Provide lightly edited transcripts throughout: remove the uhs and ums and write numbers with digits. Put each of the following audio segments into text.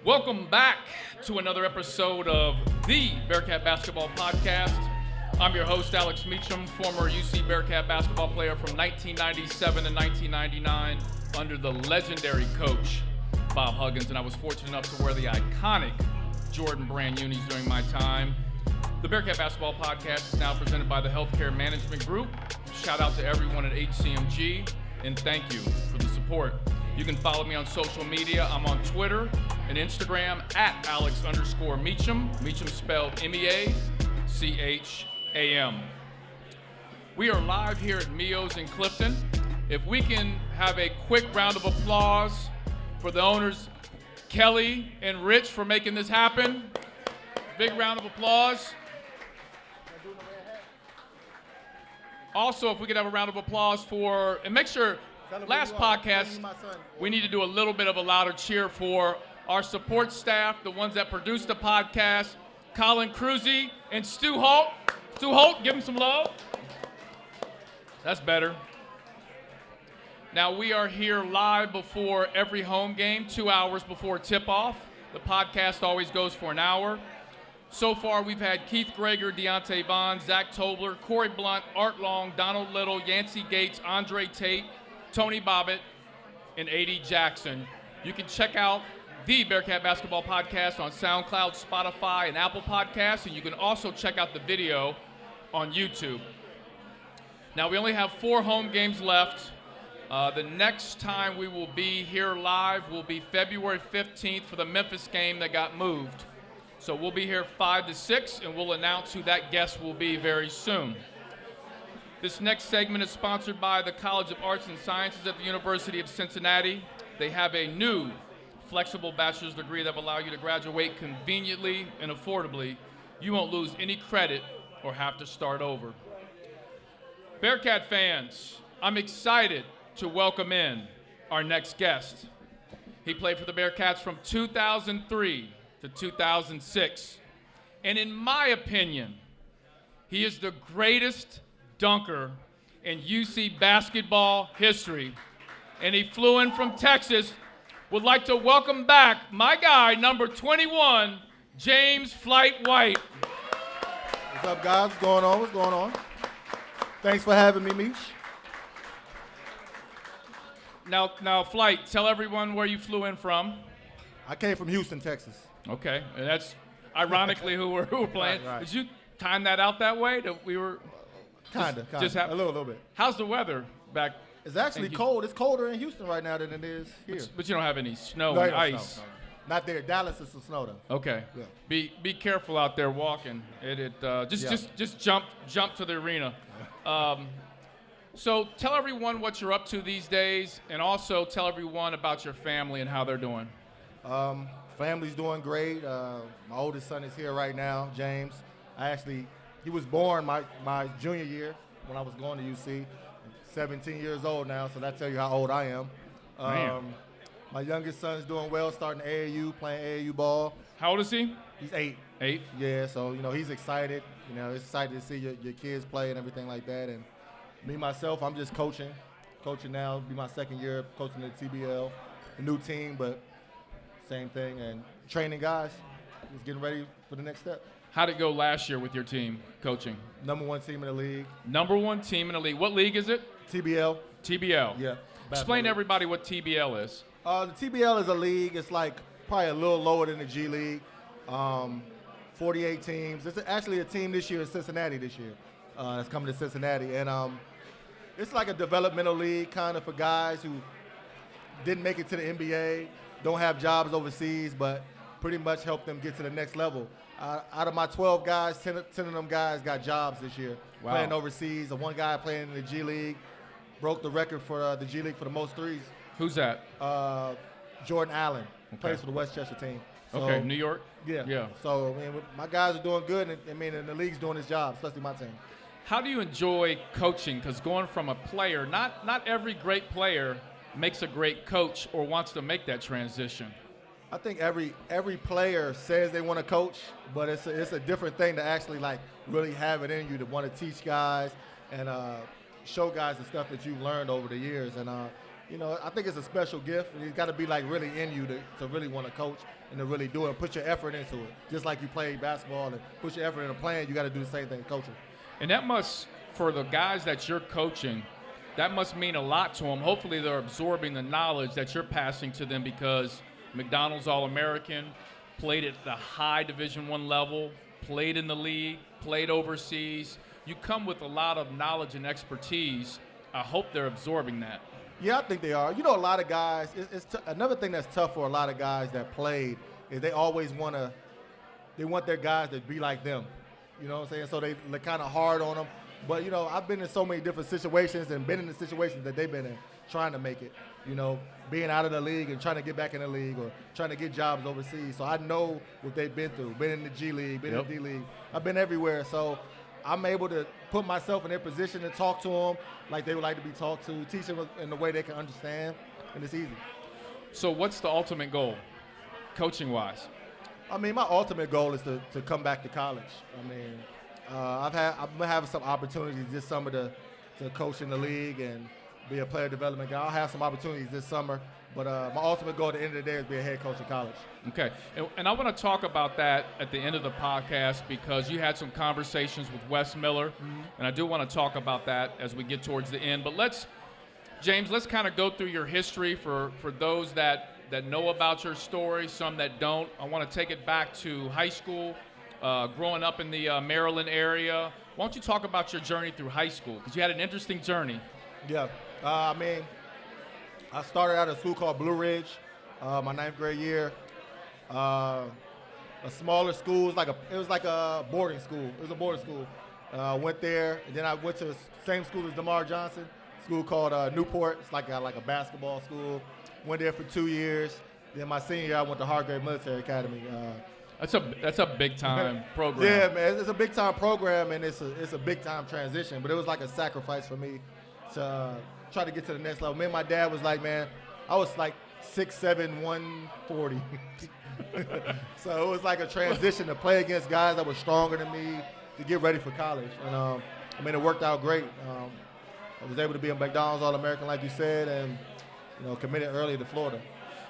Welcome back to another episode of the Bearcat Basketball Podcast. I'm your host, Alex Meacham, former UC Bearcat basketball player from 1997 to 1999 under the legendary coach, Bob Huggins, and I was fortunate enough to wear the iconic Jordan brand unis during my time. The Bearcat Basketball Podcast is now presented by the Healthcare Management Group. Shout out to everyone at HCMG, and thank you for the support. You can follow me on social media. I'm on Twitter and Instagram at Alex_Meacham. Meacham spelled M-E-A-C-H-A-M. We are live here at Mio's in Clifton. If we can have a quick round of applause for the owners, Kelly and Rich, for making this happen. Big round of applause. Also, if we could have a round of applause for, and make sure, last podcast, we need to do a little bit of a louder cheer for our support staff, the ones that produced the podcast, Colin Cruzy and Stu Holt. Stu Holt, give them some love. That's better. Now, we are here live before every home game, 2 hours before tip-off. The podcast always goes for an hour. So far, we've had Keith Greger, Deontay Vaughn, Zach Tobler, Corey Blunt, Art Long, Donald Little, Yancey Gates, Andre Tate, Tony Bobbitt, and A.D. Jackson. You can check out the Bearcat Basketball Podcast on SoundCloud, Spotify, and Apple Podcasts, and you can also check out the video on YouTube. Now, we only have 4 home games left. The next time we will be here live will be February 15th for the Memphis game that got moved. So we'll be here 5 to 6, and we'll announce who that guest will be very soon. This next segment is sponsored by the College of Arts and Sciences at the University of Cincinnati. They have a new flexible bachelor's degree that will allow you to graduate conveniently and affordably. You won't lose any credit or have to start over. Bearcat fans, I'm excited to welcome in our next guest. He played for the Bearcats from 2003 to 2006. And in my opinion, he is the greatest dunker in UC basketball history. And he flew in from Texas. Would like to welcome back my guy, number 21, James Flight White. What's up, guys? What's going on? What's going on? Thanks for having me, Meech. Now, Flight, tell everyone where you flew in from. I came from Houston, Texas. Okay, and that's ironically who we're playing. Right. Did you time that out that way? That we were Kinda. just A little bit. How's the weather back? It's actually cold. It's colder in Houston right now than it is here. But you don't have any snow No, and no ice. snow, no. Not there. Dallas is some snow though. Okay. Yeah. Be careful out there walking. Just jump to the arena. So tell everyone what you're up to these days, and also tell everyone about your family and how they're doing. Family's doing great. My oldest son is here right now, James. He was born my junior year when I was going to UC. 17 years old now, so that tells you how old I am. My youngest son's doing well, starting AAU, playing AAU ball. How old is he? He's 8. 8? Yeah, so, he's excited. He's excited to see your kids play and everything like that. And me, myself, I'm just coaching now. It'll be my second year coaching the TBL, a new team, but same thing. And training guys, just getting ready for the next step. How'd it go last year with your team coaching? Number 1 team in the league. Number 1 team in the league. What league is it? TBL. TBL. Yeah. Explain to everybody what TBL is. The TBL is a league. It's like probably a little lower than the G League. 48 teams. It's actually a team this year in Cincinnati this year. That's coming to Cincinnati. And it's like a developmental league kind of for guys who didn't make it to the NBA, don't have jobs overseas, but pretty much help them get to the next level. Out of my 12 guys, 10 of them guys got jobs this year. Wow. Playing overseas. The one guy playing in the G League broke the record for the G League for the most threes. Who's that? Jordan Allen. Okay. Plays for the Westchester team. So, Okay, New York? Yeah. So, my guys are doing good, and the league's doing its job, especially my team. How do you enjoy coaching? Because going from a player, not every great player makes a great coach or wants to make that transition. I think every player says they want to coach, but it's a different thing to actually really have it in you to want to teach guys and show guys the stuff that you've learned over the years. And I think it's a special gift. It's got to be like really in you to really want to coach and to really do it and put your effort into it. Just like you play basketball and put your effort into playing, you got to do the same thing coaching. And that must, for the guys that you're coaching, that must mean a lot to them. Hopefully they're absorbing the knowledge that you're passing to them, because McDonald's All-American, played at the high Division I level, played in the league, played overseas. You come with a lot of knowledge and expertise. I hope they're absorbing that. Yeah, I think they are. A lot of guys, another thing that's tough for a lot of guys that played is they always want their guys to be like them. You know what I'm saying? So they're kind of hard on them. But, I've been in so many different situations and been in the situations that they've been in trying to make it, being out of the league and trying to get back in the league or trying to get jobs overseas. So I know what they've been through, been in the G League, been in the D League. I've been everywhere. So I'm able to put myself in their position and talk to them like they would like to be talked to, teach them in the way they can understand, and it's easy. So what's the ultimate goal, coaching-wise? My ultimate goal is to come back to college. I've been having some opportunities this summer to coach in the league and be a player development guy. I'll have some opportunities this summer, but my ultimate goal at the end of the day is be a head coach in college. Okay, and I want to talk about that at the end of the podcast, because you had some conversations with Wes Miller, and I do want to talk about that as we get towards the end. But James, let's kind of go through your history for those that know about your story, some that don't. I want to take it back to high school, growing up in the Maryland area. Why don't you talk about your journey through high school, because you had an interesting journey. Yeah, I started out at a school called Blue Ridge, my ninth grade year. A smaller school, it was like a boarding school. It was a boarding school. Went there, and then I went to the same school as DeMar Johnson, school called Newport. It's like a basketball school. Went there for 2 years. Then my senior year, I went to Hargrave Military Academy. That's a big time program. Yeah, man, it's a big time program, and it's a big time transition. But it was like a sacrifice for me to try to get to the next level. Me and my dad was like, man, I was like 6'7", 140. So it was like a transition to play against guys that were stronger than me to get ready for college. And it worked out great. I was able to be a McDonald's All-American, like you said, and committed early to Florida.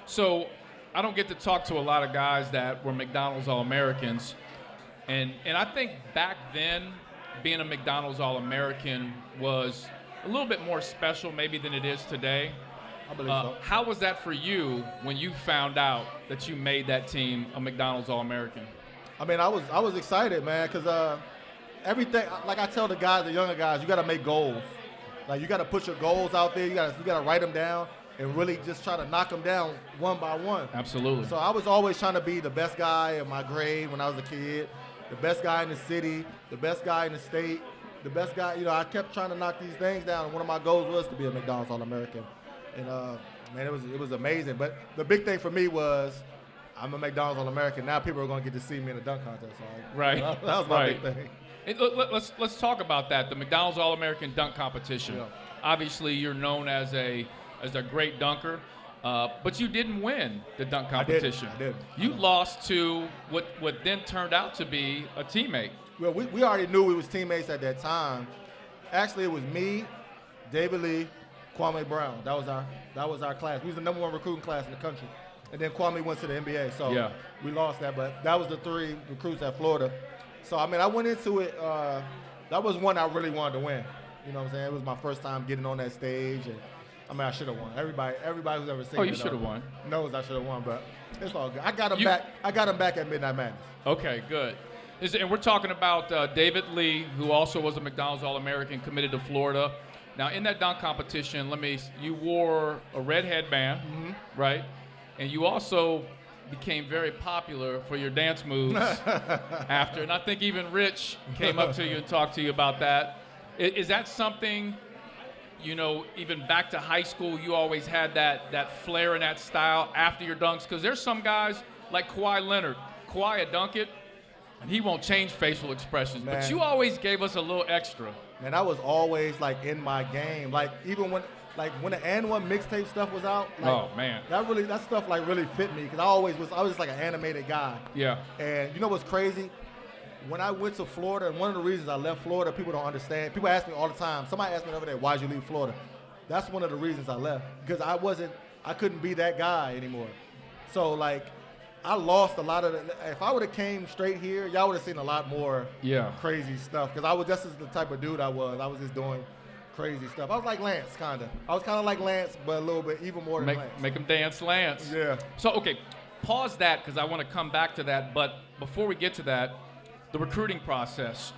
So I don't get to talk to a lot of guys that were McDonald's All-Americans, and I think back then being a McDonald's All-American was a little bit more special maybe than it is today. I believe so. How was that for you when you found out that you made that team a McDonald's All-American? I was excited, man, because everything, like I tell the guys, the younger guys, you got to make goals. Like, you got to put your goals out there. You got to write them down and really just try to knock them down one by one. Absolutely. So I was always trying to be the best guy in my grade when I was a kid, the best guy in the city, the best guy in the state, the best guy. I kept trying to knock these things down. And one of my goals was to be a McDonald's All-American. And, man, it was amazing. But the big thing for me was I'm a McDonald's All-American. Now people are going to get to see me in a dunk contest. So right. That was my big thing. Let's talk about that, the McDonald's All-American dunk competition. Yeah. Obviously, you're known as a great dunker, but you didn't win the dunk competition. I did. You lost to what then turned out to be a teammate. Well, we already knew we was teammates at that time. Actually, it was me, David Lee, Kwame Brown. That was our class. We was the #1 recruiting class in the country. And then Kwame went to the NBA, so yeah. We lost that. But that was the 3 recruits at Florida. So, I went into it, that was one I really wanted to win. You know what I'm saying? It was my first time getting on that stage. And, I should have won. Everybody who's ever seen it. Oh, you should have won. Knows I should have won, but it's all good. I got him back at Midnight Madness. Okay, good. And we're talking about David Lee, who also was a McDonald's All-American, committed to Florida. Now, in that dunk competition, you wore a red headband, right? And you also became very popular for your dance moves after. And I think even Rich came up to you and talked to you about that. Is that something, even back to high school, you always had that flair and that style after your dunks? Because there's some guys like Kawhi Leonard. Kawhi would dunk it, and he won't change facial expressions. Man. But you always gave us a little extra. Man, I was always, in my game. Even when the And One mixtape stuff was out, oh man, that stuff really fit me, because I was just like an animated guy. Yeah. And you know what's crazy? When I went to Florida, and one of the reasons I left Florida, people don't understand. People ask me all the time. Somebody asked me over there, why'd you leave Florida? that's one of the reasons I left, because I couldn't be that guy anymore. So like, I lost a lot of if I would have came straight here, y'all would have seen a lot more crazy stuff, because this is the type of dude I was. I was just doing crazy stuff. I was like Lance, kind of. I was kind of like Lance, but a little bit, even more than Lance. Make him dance, Lance. Yeah. So, okay, pause that, because I want to come back to that. But before we get to that, the recruiting process.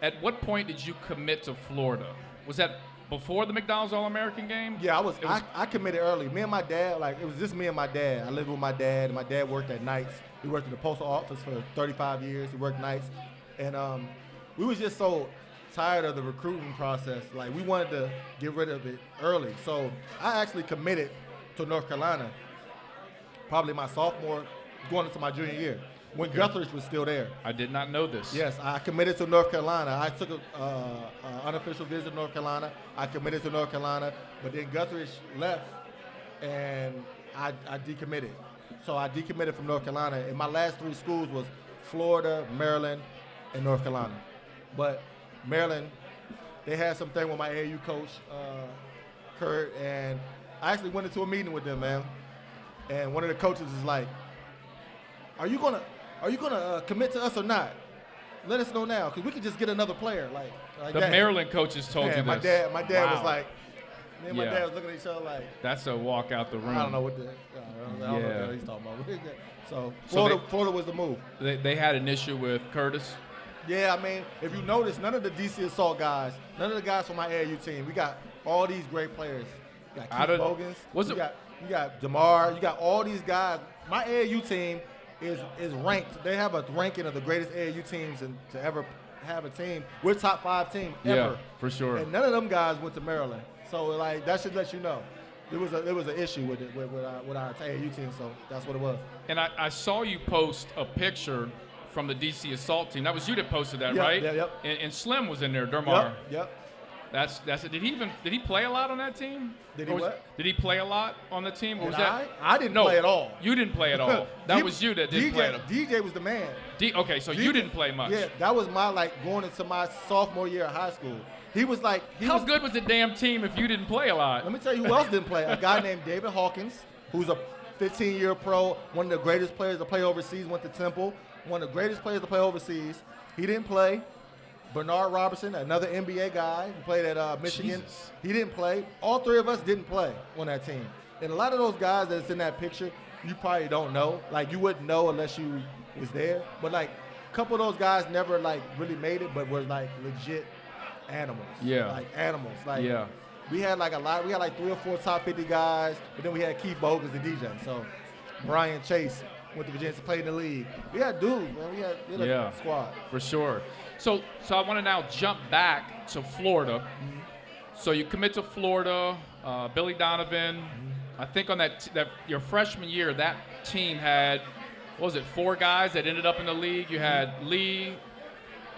At what point did you commit to Florida? Was that before the McDonald's All-American game? Yeah, I committed early. Me and my dad, like, it was just me and my dad. I lived with my dad, and my dad worked at nights. He worked in the postal office for 35 years. He worked nights. And we was just so tired of the recruiting process. Like, we wanted to get rid of it early. So I actually committed to North Carolina probably my sophomore, going into my junior year, when Guthridge was still there. I did not know this. Yes, I committed to North Carolina. I took an unofficial visit to North Carolina. I committed to North Carolina, but then Guthridge left, and I decommitted. So I decommitted from North Carolina, and my last 3 schools was Florida, Maryland, and North Carolina. But Maryland, they had something with my AAU coach, Kurt, and I actually went into a meeting with them, man. And one of the coaches is like, Are you gonna commit to us or not? Let us know now, because we could just get another player. Like the that. Maryland coaches told you this. My dad Wow. was like, me and my dad was looking at each other like, that's a walk out the room. I don't know what he's talking about. So Florida was the move. They had an issue with Curtis. Yeah, I mean, if you notice, none of the DC Assault guys, none of the guys from my AAU team, we got all these great players. You got Keith Bogans, you got DeMar, you got all these guys. My AAU team is ranked. They have a ranking of the greatest AAU teams to ever have a team. We're top 5 team ever. Yeah, for sure. And none of them guys went to Maryland. So like that should let you know. There was an issue with it with our AAU team, so that's what it was. And I saw you post a picture from the DC Assault team. That was you that posted that, yep, right? Yep. And Slim was in there, Dermar. Yep. That's it. Did he play a lot on that team? Did he what? Did he play a lot on the team? Or was I didn't play at all. You didn't play at all. That was you that didn't play at all. DJ was the man. Okay, so you didn't play much. Yeah, that was my going into my sophomore year of high school. He was like, how good was the damn team if you didn't play a lot? Let me tell you who else didn't play. A guy named David Hawkins, who's a 15-year pro, one of the greatest players to play overseas, went to Temple, one of the greatest players to play overseas. He didn't play. Bernard Robertson, another NBA guy who played at Michigan. Jesus. He didn't play. All 3 of us didn't play on that team. And a lot of those guys that's in that picture, you probably don't know. Like, you wouldn't know unless you was there. But, like, a couple of those guys never, like, really made it, but were, like, legit animals. Yeah. Like, animals. Like, yeah. We had, like, 3 or 4 top 50 guys, but then we had Keith Bogans and DJ. So, Brian Chase went to Virginia to play in the league. We had dudes, man. We had a squad. For sure. So I want to now jump back to Florida. Mm-hmm. So you commit to Florida, Billy Donovan. Mm-hmm. I think on that your freshman year, that team had, 4 guys that ended up in the league? You had Lee,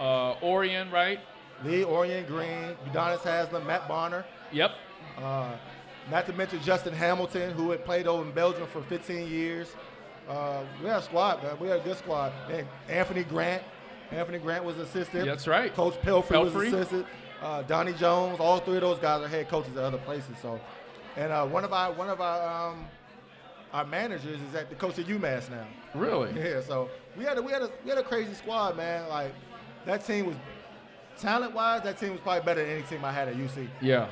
Orion, right? Lee, Orion, Green, Udonis Haslam, Matt Bonner. Yep. Not to mention Justin Hamilton, who had played over in Belgium for 15 years. We had a squad, man. We had a good squad. And Anthony Grant. Anthony Grant was assistant. That's right. Coach Pelfrey was assistant. Donnie Jones. All 3 of those guys are head coaches at other places. So, and one of our managers is at the coach of UMass now. Really? Yeah. So we had a crazy squad, man. Like, that team was talent-wise. That team was probably better than any team I had at UC. Yeah.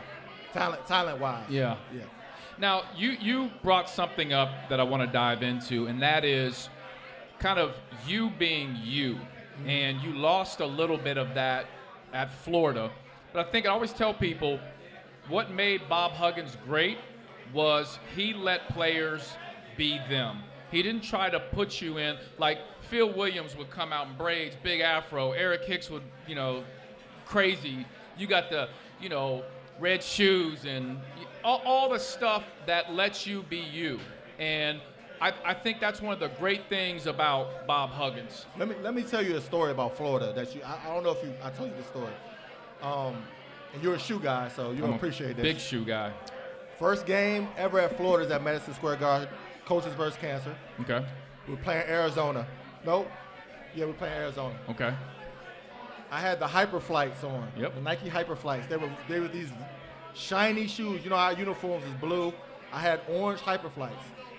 Talent-wise. Yeah. Yeah. Now, you brought something up that I want to dive into, and that is kind of you being you. Mm-hmm. And you lost a little bit of that at Florida. But I think I always tell people what made Bob Huggins great was he let players be them. He didn't try to put you in, like Phil Williams would come out in braids, big afro. Eric Hicks would, crazy. You got the, red shoes and all the stuff that lets you be you. And I think that's one of the great things about Bob Huggins. Let me tell you a story about Florida that I don't know if I told you the story. And you're a shoe guy, so you'll appreciate this. Big shoe guy. First game ever at Florida is at Madison Square Garden. Coaches versus Cancer. Okay. We're playing Arizona. Nope. Yeah, we're playing Arizona. Okay. I had the Hyper Flights on. Yep. The Nike Hyper Flights. They were these shiny shoes. You know our uniforms is blue. I had orange Hyperflights.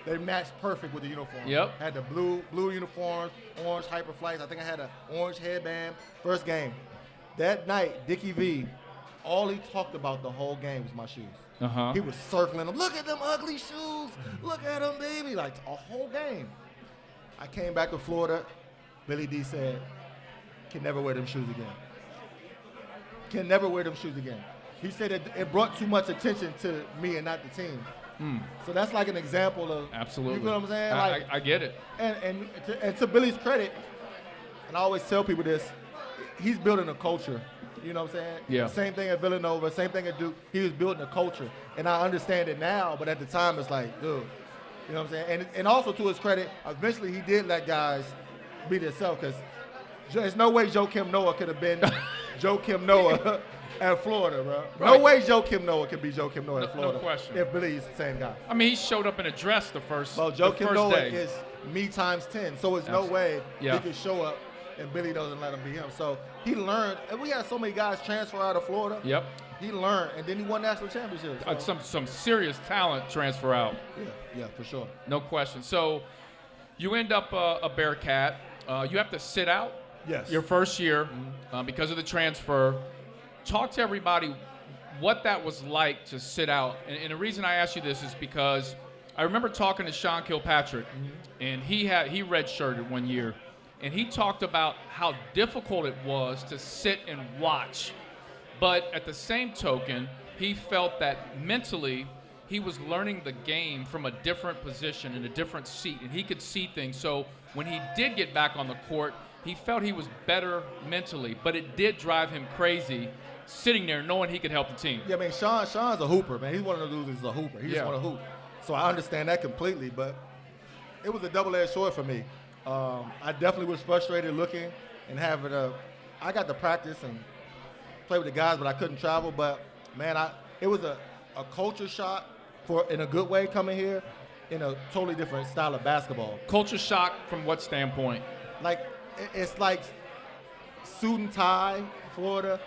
They matched perfect with the uniform. Yep. I had the blue uniforms, orange Hyperflights. I think I had an orange headband. First game. That night, Dickie V, all he talked about the whole game was my shoes. Uh-huh. He was circling them. Look at them ugly shoes. Look at them, baby. Like a whole game. I came back to Florida. Billy D said, can never wear them shoes again. Can never wear them shoes again. He said it brought too much attention to me and not the team. So that's like an example of, absolutely. You know what I'm saying? I get it. And to Billy's credit, and I always tell people this, he's building a culture. You know what I'm saying? Yeah. Same thing at Villanova, same thing at Duke. He was building a culture. And I understand it now, but at the time it's like, dude. You know what I'm saying? And also to his credit, eventually he did let guys be themselves, because there's no way Joakim Noah could have been Joakim Noah at Florida, bro. Right. No way Joakim Noah could be Joakim Noah at Florida. No question. If Billy's the same guy. I mean, he showed up in a dress the first Joakim Noah day. is me times 10, so there's no way Yeah. he could show up and Billy doesn't let him be him. So he learned, and we had so many guys transfer out of Florida. Yep. He learned, and then he won national championships. So. Some serious talent transfer out. Yeah, for sure. No question. So you end up a Bearcat. You have to sit out Yes. your first year because of the transfer. Talk to everybody what that was like to sit out. And the reason I ask you this is because I remember talking to Sean Kilpatrick, and he redshirted one year, and he talked about how difficult it was to sit and watch. But at the same token, he felt that mentally he was learning the game from a different position in a different seat, and he could see things. So when he did get back on the court, he felt he was better mentally, but it did drive him crazy sitting there knowing he could help the team. Yeah, I mean, Sean's a hooper, man. He's one of the dudes who's a hooper. He just want to hoop. So I understand that completely, but it was a double-edged sword for me. I definitely was frustrated looking and having I got to practice and play with the guys, but I couldn't travel. But, man, it was a culture shock in a good way coming here in a totally different style of basketball. Culture shock from what standpoint? Like, it's like suit and tie, Florida,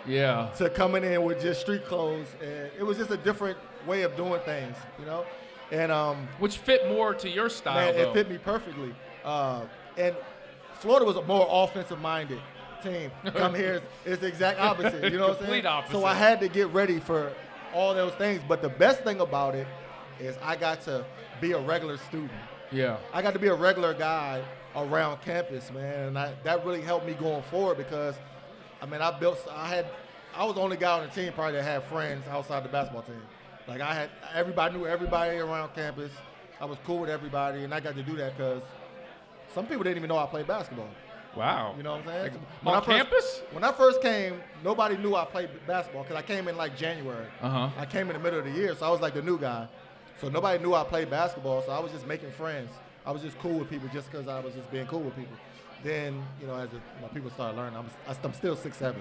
to coming in with just street clothes. And it was just a different way of doing things, you know? And which fit more to your style, man, though. it fit me perfectly. And Florida was a more offensive-minded team. Come here, it's the exact opposite. You know what I'm saying? Complete opposite. So I had to get ready for all those things. But the best thing about it is I got to be a regular student. Yeah. I got to be a regular guy around campus, man. And that really helped me going forward because, I mean, I was the only guy on the team probably that had friends outside the basketball team. Like everybody knew everybody around campus. I was cool with everybody, and I got to do that because some people didn't even know I played basketball. Wow. You know what I'm saying? On campus? When I first came, nobody knew I played basketball because I came in like January. I came in the middle of the year, so I was like the new guy. So nobody knew I played basketball, so I was just making friends. I was just cool with people just because I was just being cool with people. Then, you know, as people started learning, I'm still 6'7", so.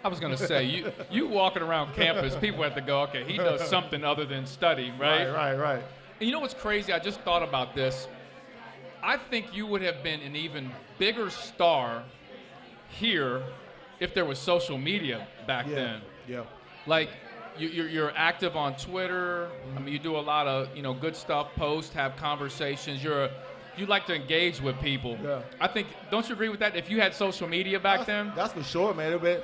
I was going to say, you walking around campus, people have to go, okay, he does something other than study, right? Right. And you know what's crazy? I just thought about this. I think you would have been an even bigger star here if there was social media back then. Yeah. Like, you're active on Twitter. I mean, you do a lot of, good stuff, post, have conversations. You like to engage with people. Yeah. I think, don't you agree with that? If you had social media back then? That's for sure, man. It would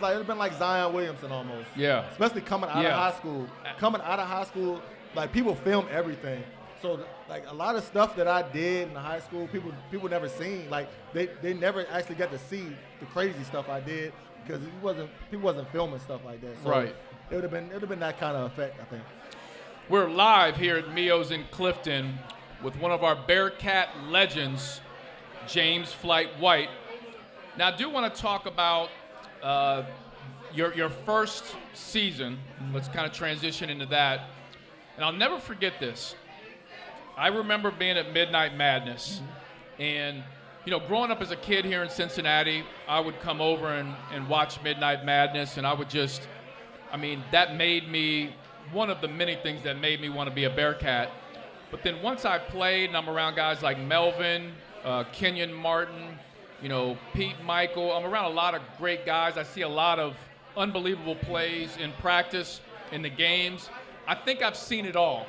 have been like Zion Williamson almost. Yeah. Especially coming out of high school. Coming out of high school, like people film everything. So like a lot of stuff that I did in high school, people never seen. Like they never actually got to see the crazy stuff I did because people wasn't filming stuff like that. So right. It would have been that kind of effect, I think. We're live here at Mio's in Clifton with one of our Bearcat legends, James Flight White. Now, I do want to talk about your first season. Let's kind of transition into that. And I'll never forget this. I remember being at Midnight Madness. And, growing up as a kid here in Cincinnati, I would come over and watch Midnight Madness, and I would that made me one of the many things that made me want to be a Bearcat. But then once I played and I'm around guys like Melvin, Kenyon Martin, Pete Michael, I'm around a lot of great guys. I see a lot of unbelievable plays in practice. in the games. I think I've seen it all.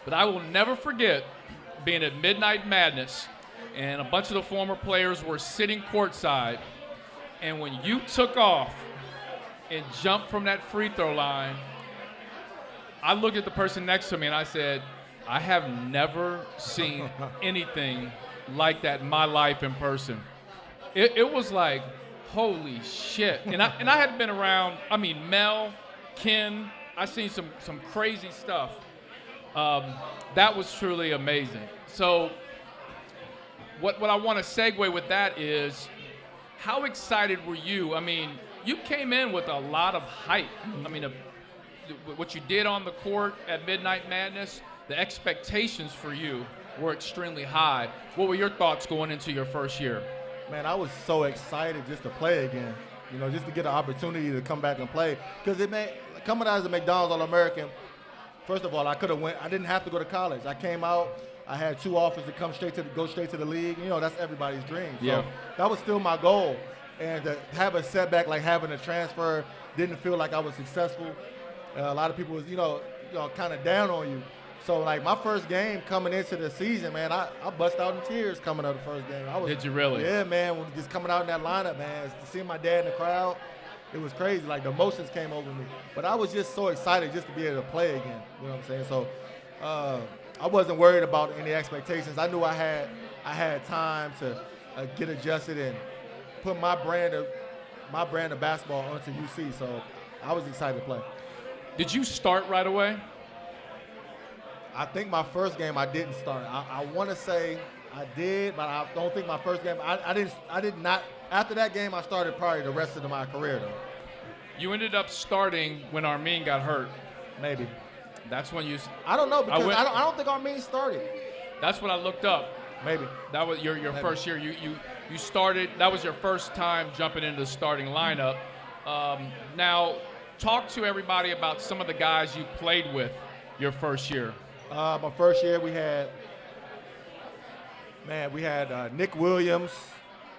But I will never forget being at Midnight Madness, and a bunch of the former players were sitting courtside, and when you took off and jumped from that free throw line, I looked at the person next to me and I said, I have never seen anything like that in my life in person. It was like, holy shit. And I had been around, Mel, Ken, I seen some crazy stuff. That was truly amazing. So what I want to segue with that is, how excited were you? I mean, you came in with a lot of hype. I mean, what you did on the court at Midnight Madness, the expectations for you were extremely high. What were your thoughts going into your first year? Man, I was so excited just to play again, just to get an opportunity to come back and play. Because coming out as a McDonald's All-American, first of all, I didn't have to go to college. I came out, I had 2 offers to go straight to the league. That's everybody's dream. So that was still my goal. And to have a setback like having a transfer, didn't feel like I was successful. A lot of people was, kind of down on you. So, like, my first game coming into the season, man, I bust out in tears coming out of the first game. Did you really? Yeah, man, just coming out in that lineup, man, seeing my dad in the crowd, it was crazy. Like, the emotions came over me. But I was just so excited just to be able to play again. You know what I'm saying? So, I wasn't worried about any expectations. I knew I had time to get adjusted and put my brand of basketball onto UC. So, I was excited to play. Did you start right away? I think my first game I didn't start. I want to say I did, but I don't think my first game. I did not. After that game, I started probably the rest of my career though. You ended up starting when Armin got hurt. Maybe. That's when you. I don't know because I don't think Armin started. That's what I looked up. Maybe. That was your first year. You started. That was your first time jumping into the starting lineup. Now, talk to everybody about some of the guys you played with your first year. My first year we had Nick Williams,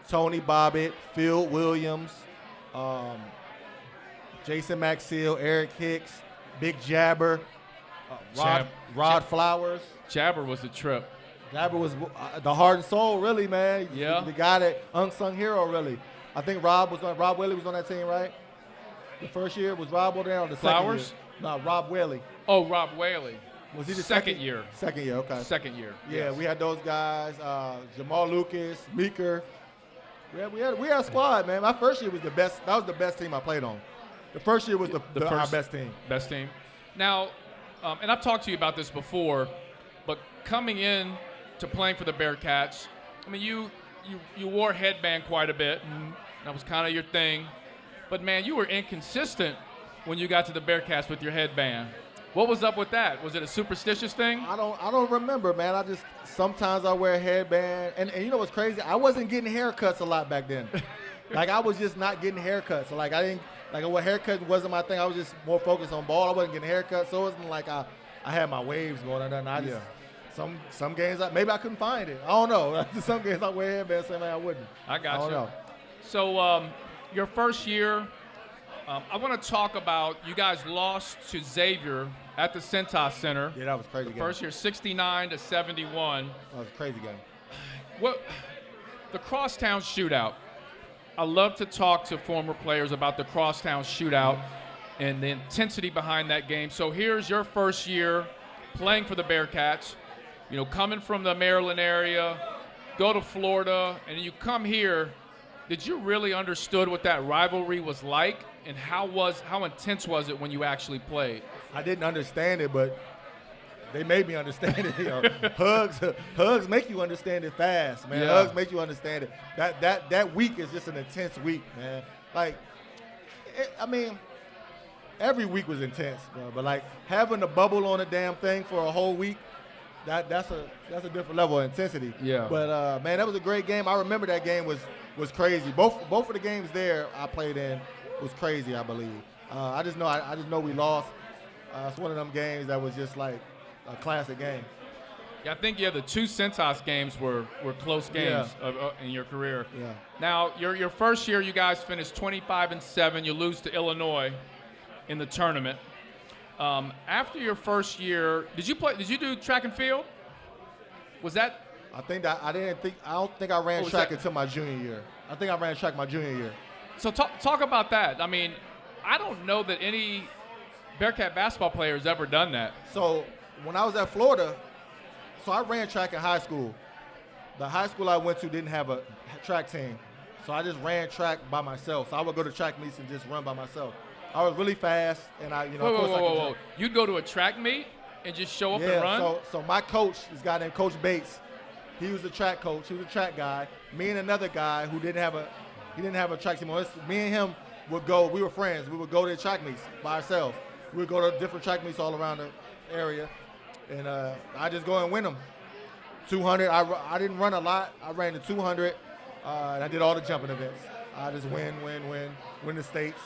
Tony Bobbitt, Phil Williams, Jason Maxill, Eric Hicks, Big Jabber, Rod Flowers. Jabber was a trip. Jabber was the heart and soul, really, man. Yeah. The guy that unsung hero, really. I think Rob Whaley was on that team, right? The first year was Rob on there, or the Flowers? second year? No, Rob Whaley. Oh, Rob Whaley. Was he the second year? Second year, okay. Second year. Yeah, yes. We had those guys, Jamal Lucas, Meeker. We had a squad, man. My first year was the best. That was the best team I played on. The first year was our best team. Best team. Now, and I've talked to you about this before, but coming in to playing for the Bearcats, I mean, you wore headband quite a bit. That was kind of your thing. But, man, you were inconsistent when you got to the Bearcats with your headband. What was up with that? Was it a superstitious thing? I don't remember, man. Sometimes I wear a headband. And you know what's crazy? I wasn't getting haircuts a lot back then. Like, I was just not getting haircuts. So, like, a haircut wasn't my thing. I was just more focused on ball. I wasn't getting haircuts. So it wasn't like I had my waves going on. Some games, maybe I couldn't find it. I don't know. Some games I wear headbands, some I wouldn't. I got you. I don't know. So your first year, I want to talk about, you guys lost to Xavier at the Cintas Center. Yeah, that was a crazy game. First year, 69-71. That was a crazy game. The Crosstown Shootout. I love to talk to former players about the Crosstown Shootout and the intensity behind that game. So here's your first year playing for the Bearcats, coming from the Maryland area, go to Florida, and you come here. Did you really understood what that rivalry was like, and how intense was it when you actually played? I didn't understand it, but they made me understand it. Hugs make you understand it fast, man. Yeah. Hugs make you understand it. That week is just an intense week, man. Like, every week was intense, bro. But like having the bubble on the damn thing for a whole week, that's a different level of intensity. Yeah. But man, that was a great game. I remember that game was crazy. Both of the games there I played in was crazy, I believe. I just know we lost. It's one of them games that was just like a classic game. Yeah, I think the 2 Cintas games were close games in your career. Yeah. Now, your first year, you guys finished 25-7. You lose to Illinois in the tournament. After your first year, did you do track and field? Was that? I don't think I ran track until my junior year. I think I ran track my junior year. So talk about that. I mean, I don't know that any Bearcat basketball player has ever done that. So when I was at Florida, so I ran track in high school. The high school I went to didn't have a track team. So I just ran track by myself. So I would go to track meets and just run by myself. I was really fast, and Whoa. You'd go to a track meet and just show up and run? So my coach, this guy named Coach Bates, he was the track coach. He was a track guy. Me and another guy who didn't have a track team. Me and him would go. We were friends. We would go to track meets by ourselves. We would go to different track meets all around the area, and I just go and win them. 200. I didn't run a lot. I ran the 200, and I did all the jumping events. I just win the states.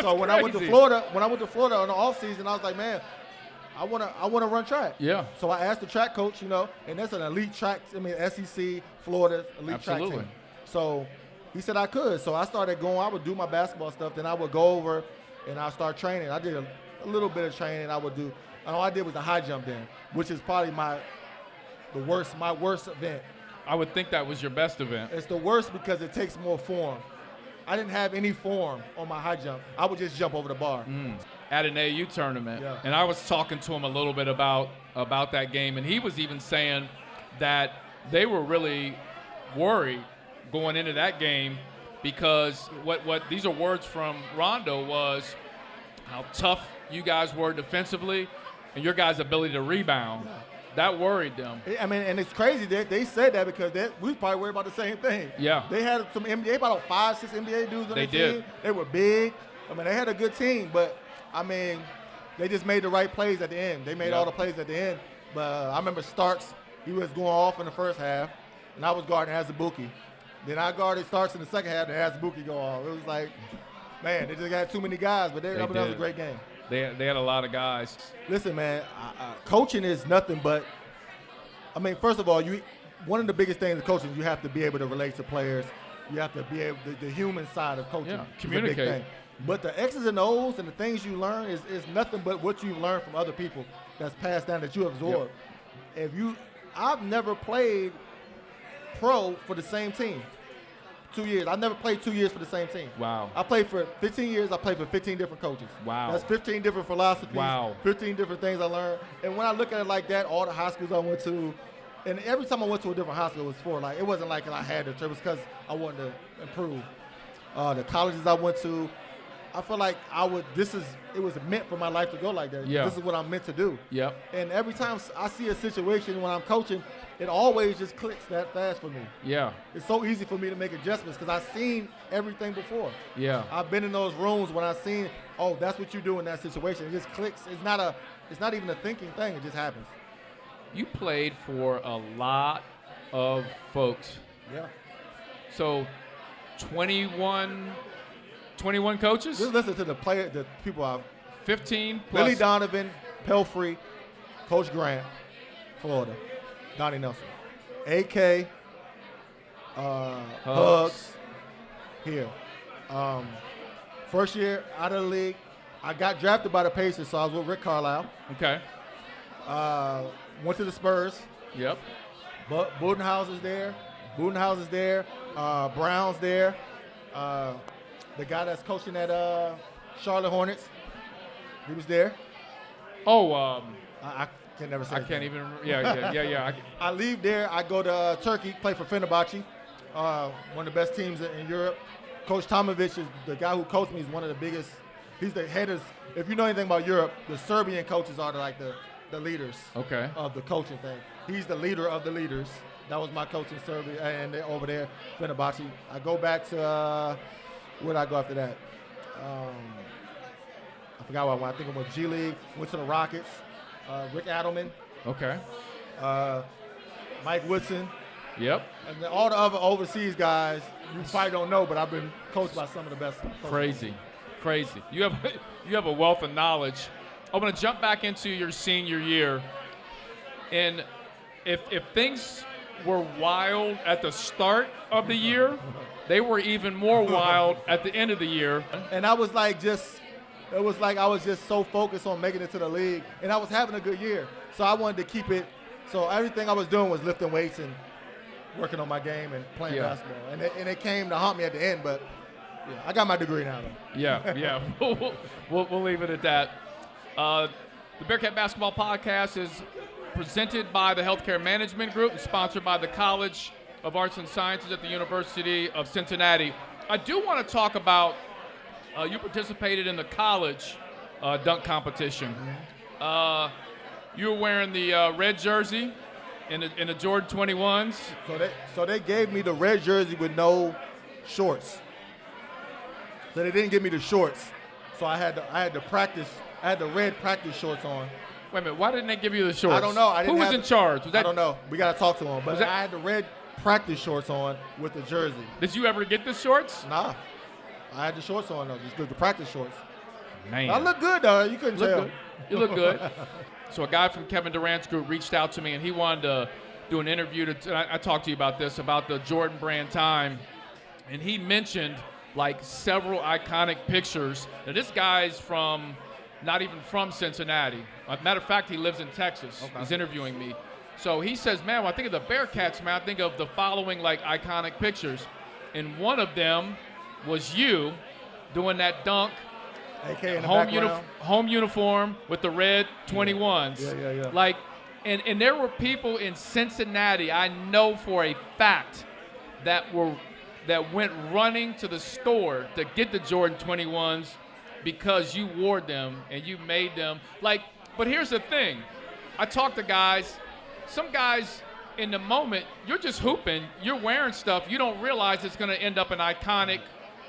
So when I went to Florida in the off season, I was like, man, I wanna run track. Yeah. So I asked the track coach, and that's an elite track. SEC, Florida elite track team. So he said I could. So I started going. I would do my basketball stuff. Then I would go over and I start training. I did a little bit of training. I would do. And all I did was the high jump then, which is probably my worst event. I would think that was your best event. It's the worst because it takes more form. I didn't have any form on my high jump. I would just jump over the bar. At an AU tournament. Yeah. And I was talking to him a little bit about that game, and he was even saying that they were really worried going into that game because what these are words from Rondo was how tough you guys were defensively and your guys' ability to rebound. Yeah. That worried them. I mean, and it's crazy that they said that because we probably worried about the same thing. Yeah. They had some NBA, about 5, 6 NBA dudes on their team. They were big. I mean, they had a good team, but, I mean, they just made the right plays at the end. They made all the plays at the end. But I remember Starks, he was going off in the first half, and I was guarding Azubuike. Then I guarded Starks in the second half, and Azubuike go off. It was like, man, they just got too many guys, but that was a great game. They had a lot of guys. Listen, man, coaching is nothing but, I mean, first of all, one of the biggest things in coaching, you have to be able to relate to players. You have to be able the human side of coaching. Yeah, Is communicate. a big thing. But the X's and O's and the things you learn is nothing but what you learn from other people that's passed down that you absorb. Yep. I've never played pro for the same team. 2 years. I never played 2 years for the same team. Wow. I played for 15 years. I played for 15 different coaches. Wow. That's 15 different philosophies. Wow. 15 different things I learned. And when I look at it like that, all the high schools I went to, and every time I went to a different high school, it was for like, it wasn't like I had to, it was because I wanted to improve. The colleges I went to, I feel like it was meant for my life to go like that. Yeah. This is what I'm meant to do. Yep. And every time I see a situation when I'm coaching, it always just clicks that fast for me. Yeah. It's so easy for me to make adjustments because I've seen everything before. Yeah. I've been in those rooms when I've seen, oh, that's what you do in that situation. It just clicks. It's not even a thinking thing. It just happens. You played for a lot of folks. Yeah. So 21 coaches? Just listen to the people I've 15 plus. Billy Donovan, Pelfrey, Coach Grant, Florida, Donnie Nelson, AK, Hugs, here. First year out of the league, I got drafted by the Pacers, so I was with Rick Carlisle. Okay. Went to the Spurs. Yep. But Budenhauser's there. Brown's there. The guy that's coaching at Charlotte Hornets, he was there. Oh, I can never say. I can't even. Yeah. I leave there. I go to Turkey, play for Fenerbahce, one of the best teams in Europe. Coach Tomovic is the guy who coached me. Is one of the biggest. He's the head of. If you know anything about Europe, the Serbian coaches are the leaders. Okay. Of the coaching thing. He's the leader of the leaders. That was my coach in Serbia, and they're over there, Fenerbahce. I go back to. Where did I go after that? I forgot what I went. I think I went G League. Went to the Rockets. Rick Adelman. Okay. Mike Woodson. Yep. And then all the other overseas guys, you probably don't know, but I've been coached by some of the best. Crazy. You have a wealth of knowledge. I'm going to jump back into your senior year. And if things were wild at the start of the year, they were even more wild at the end of the year. And I was like, just It was like I was just so focused on making it to the league, and I was having a good year. So I wanted to keep it. So everything I was doing was lifting weights and working on my game and playing basketball. And it came to haunt me at the end, but yeah, I got my degree now, though. Yeah. We'll leave it at that. The Bearcat Basketball Podcast is presented by the Healthcare Management Group and sponsored by the College of Arts and Sciences at the University of Cincinnati. I do want to talk about you participated in the college dunk competition. You were wearing the red jersey in the Jordan 21s. So they gave me the red jersey with no shorts. So they didn't give me the shorts. So I had to practice. I had the red practice shorts on. Wait a minute. Why didn't they give you the shorts? I don't know. Who was in charge? I don't know. We got to talk to them. But I had the red practice shorts on with the jersey. Did you ever get the shorts? Nah. I had the shorts on, though. Just the practice shorts. Man. I look good, though. You couldn't tell. Good. You look good. So a guy from Kevin Durant's group reached out to me, and he wanted to do an interview. I talked to you about this, about the Jordan Brand time. And he mentioned, like, several iconic pictures. Now, this guy's not even from Cincinnati. Matter of fact, he lives in Texas. Okay. He's interviewing me. So he says, man, when I think of the Bearcats, man, I think of the following, like, iconic pictures. And one of them was you doing that dunk, home uniform with the red 21s. Yeah. Like, and there were people in Cincinnati, I know for a fact, that went running to the store to get the Jordan 21s because you wore them and you made them. Like, but here's the thing. I talk to guys, some guys in the moment, you're just hooping, you're wearing stuff, you don't realize it's going to end up an iconic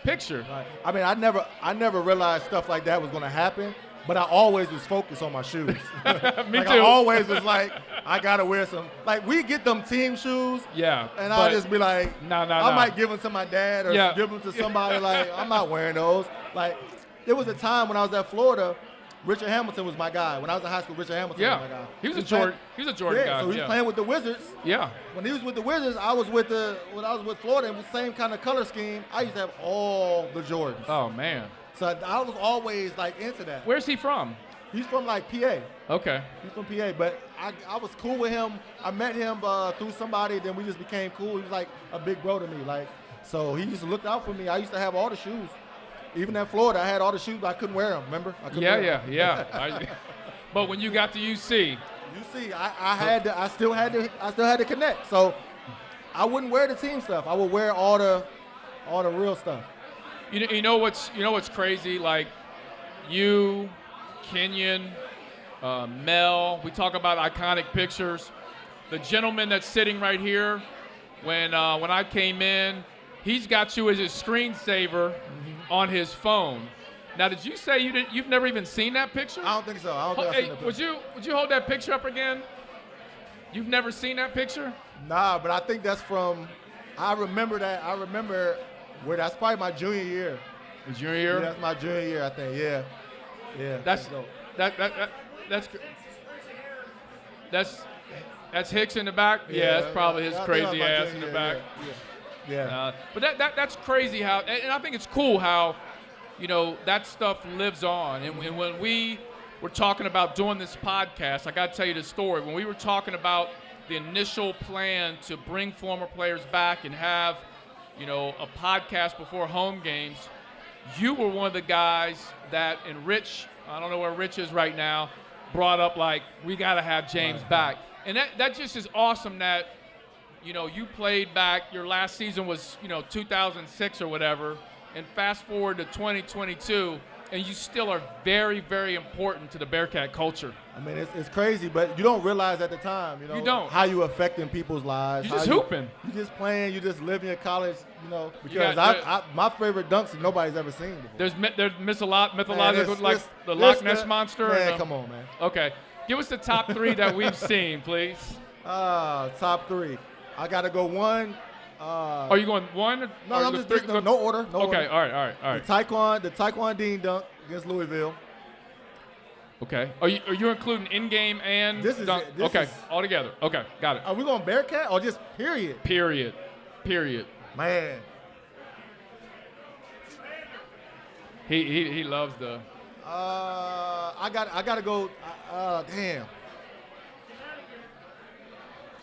picture. Right. I mean, I never realized stuff like that was going to happen, but I always was focused on my shoes. Me too. I always was like, I got to wear some. Like, we get them team shoes. Yeah. And I'll just be like, I might give them to my dad or give them to somebody. Like, I'm not wearing those. Like, there was a time when I was at Florida, Richard Hamilton was my guy. When I was in high school, Richard Hamilton was my guy. He was a Jordan guy. So he was playing with the Wizards. Yeah. When he was with the Wizards, when I was with Florida, it was the same kind of color scheme. I used to have all the Jordans. Oh, man. So I was always, like, into that. Where's he from? He's from, like, PA. Okay. He's from PA, but I was cool with him. I met him through somebody, then we just became cool. He was, like, a big bro to me. Like, so he just looked out for me. I used to have all the shoes. Even at Florida, I had all the shoes, but I couldn't wear them, remember? Yeah. But when you got to UC, I still had to connect. So I wouldn't wear the team stuff. I would wear all the real stuff. You know what's crazy? Like you, Kenyon, Mel. We talk about iconic pictures. The gentleman that's sitting right here, when I came in, he's got you as his screensaver on his phone. Now, did you say you've never even seen that picture? I don't think so. I don't think I've seen that picture. Would you hold that picture up again? You've never seen that picture? Nah, but I think that's from. I remember that. I remember where that's probably my junior year. The junior year? Yeah, that's my junior year, I think. Yeah. That's Hicks in the back. Yeah, that's probably his crazy ass in the back. Yeah. But that's crazy how, and I think it's cool how, that stuff lives on. And when we were talking about doing this podcast, I got to tell you the story. When we were talking about the initial plan to bring former players back and have, a podcast before home games, you were one of the guys that, and Rich, I don't know where Rich is right now, brought up like, we got to have James back. And that just is awesome that, you played back, your last season was, 2006 or whatever, and fast forward to 2022, and you still are very, very important to the Bearcat culture. I mean, it's crazy, but you don't realize at the time, you don't. How you affecting people's lives. You're just hooping. You're just playing, you just living your college, because my favorite dunks nobody's ever seen before. There's mythological, like the Loch Ness Monster. Man, come on, man. Okay. Give us the top three that we've seen, please. Top three. I got to go one. Are you going one? No, I'm just no order. No okay, order. all right. The Taekwon Dean dunk against Louisville. Okay. Are you including in-game and dunk? All together. Okay, got it. Are we going Bearcat or just period? Period. Man. He loves the. I got to go. Damn.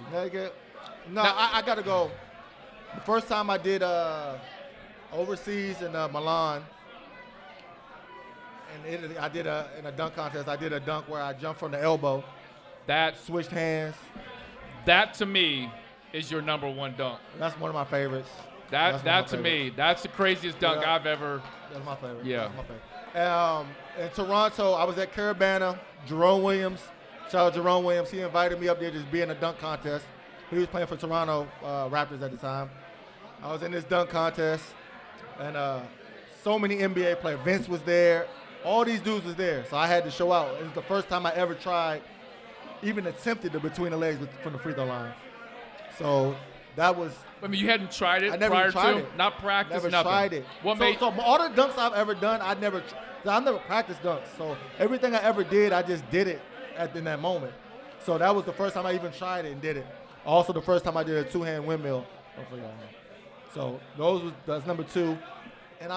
Connecticut. No, I got to go. The first time I did overseas in Milan, and I did in a dunk contest. I did a dunk where I jumped from the elbow. That switched hands. That to me is your number one dunk. That's one of my favorites. That to me, that's the craziest dunk I've ever. That's my favorite. Yeah. That's my favorite. In Toronto, I was at Carabana. Jerome Williams, shout out Jerome Williams. He invited me up there to just be in a dunk contest. He was playing for Toronto Raptors at the time. I was in this dunk contest, and so many NBA players. Vince was there. All these dudes was there, so I had to show out. It was the first time I ever tried, even attempted the between the legs from the free throw line. So that was. I mean, you hadn't tried it I never prior tried to? it. Not practice, never nothing? Tried it. So all the dunks I've ever done, I never practiced dunks. So everything I ever did, I just did it in that moment. So that was the first time I even tried it and did it. Also the first time I did a two-hand windmill. So that's number 2. And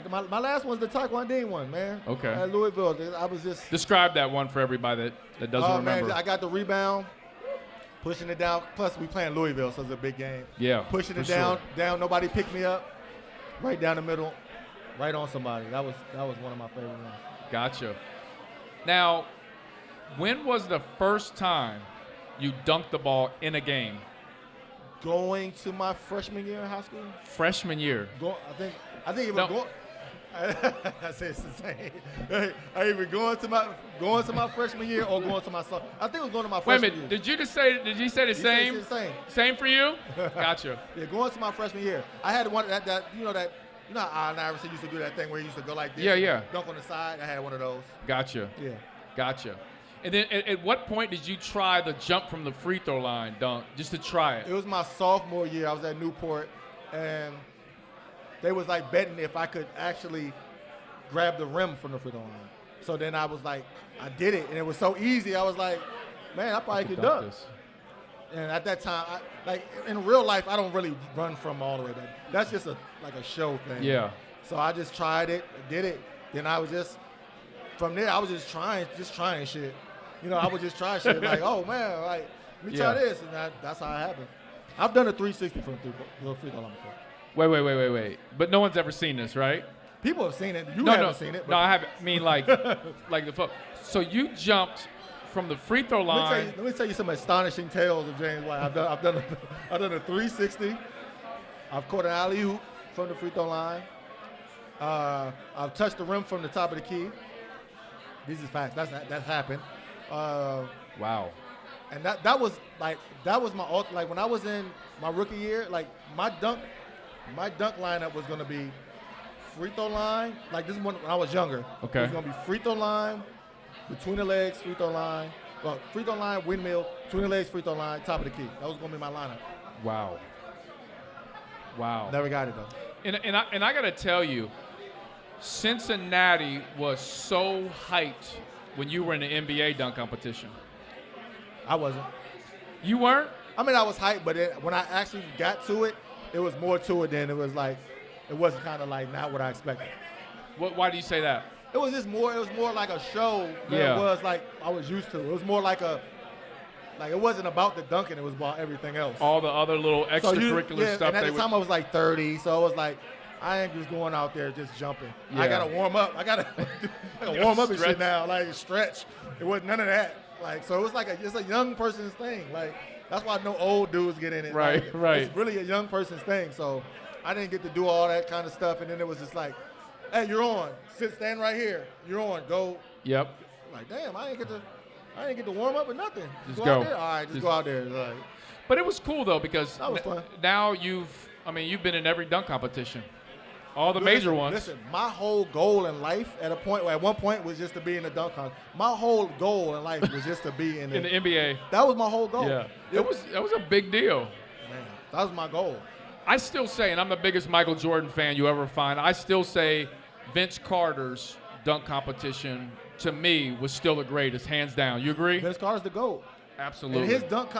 my last one's the Taekwondo one, man. Okay. At Louisville. I was just. Describe that one for everybody that doesn't remember. Man, I got the rebound. Pushing it down. Plus, we playing Louisville, so it's a big game. Yeah. Pushing it down. Nobody picked me up. Right down the middle. Right on somebody. That was one of my favorite ones. Gotcha. Now, when was the first time you dunked the ball in a game? Going to my freshman year in high school. Freshman year. I think it was going. I say it's the same. I either going to my freshman year or going to my sophomore. I think it was going to my freshman year. Did you say the same? The same. Same for you? Gotcha. Yeah, going to my freshman year. I had one that you know Allen Iverson used to do that thing where he used to go like this. Yeah. Dunk on the side. I had one of those. Gotcha. Yeah. Gotcha. And then at what point did you try the jump from the free throw line dunk, just to try it? It was my sophomore year. I was at Newport, and they was like betting if I could actually grab the rim from the free throw line. So then I was like, I did it, and it was so easy. I was like, man, I probably could dunk. And at that time, in real life, I don't really run from all the way there. That's just like a show thing. Yeah. So I just tried it, did it. Then I was from there, I was just trying shit. I would just try shit like, oh man, like, let me try this, and that's how it happened. I've done a 360 from the free throw line before. Wait. But no one's ever seen this, right? People have seen it. You haven't seen it. No, I haven't. I mean, like the fuck. So you jumped from the free throw line. Let me tell you some astonishing tales of James White. I've done a 360. I've caught an alley-oop from the free throw line. I've touched the rim from the top of the key. These is facts. That's happened. Wow. And that was my like when I was in my rookie year, like my dunk lineup was gonna be free throw line. Like this is when I was younger. Okay. It was gonna be free throw line, between the legs, free throw line. Well, free throw line, windmill, between the legs, free throw line, top of the key. That was gonna be my lineup. Wow. Never got it though. And I gotta tell you, Cincinnati was so hyped when you were in the NBA dunk competition. I wasn't. You weren't? I mean, I was hyped, but when I actually got to it, it was more to it than it was like. It wasn't kind of like not what I expected. Why do you say that? It was just more. It was more like a show than it was like I was used to. It was more like it wasn't about the dunking. It was about everything else. All the other little extracurricular stuff. And at the time I was like 30, so I was like, I ain't just going out there just jumping. Yeah. I gotta warm up. I gotta warm up and shit now. Like stretch. It wasn't none of that. Like so, it was like it's a young person's thing. Like that's why no old dudes get in it. Right. It's really a young person's thing. So I didn't get to do all that kind of stuff. And then it was just like, hey, you're on. Stand right here. You're on. Go. Yep. Like damn, I didn't get to warm up or nothing. Just go go. out there. All right, just go out there. Like, but it was cool though because that was fun. Now you've been in every dunk competition. All the major ones. Listen, my whole goal in life at one point was just to be in the dunk contest. My whole goal in life was just to be in the NBA. That was my whole goal. Yeah. That was a big deal. Man, that was my goal. I still say, and I'm the biggest Michael Jordan fan you ever find, I still say Vince Carter's dunk competition to me was still the greatest, hands down. You agree? Vince Carter's the GOAT. Absolutely. And his dunk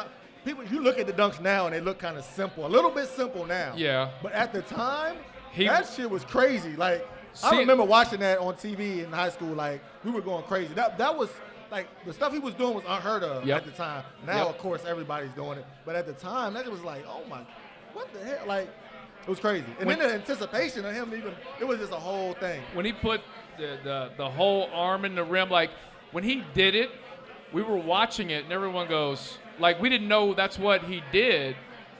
people, you look at the dunks now and they look kind of simple, a little bit simple now. Yeah. But at the time, that shit was crazy. Like I remember watching that on TV in high school. Like, we were going crazy. That was, like, the stuff he was doing was unheard of at the time. Now, of course, everybody's doing it. But at the time, that was like, oh, my, what the hell? Like, it was crazy. And then the anticipation of him even, it was just a whole thing. When he put the whole arm in the rim, like, when he did it, we were watching it, and everyone goes, like, we didn't know that's what he did.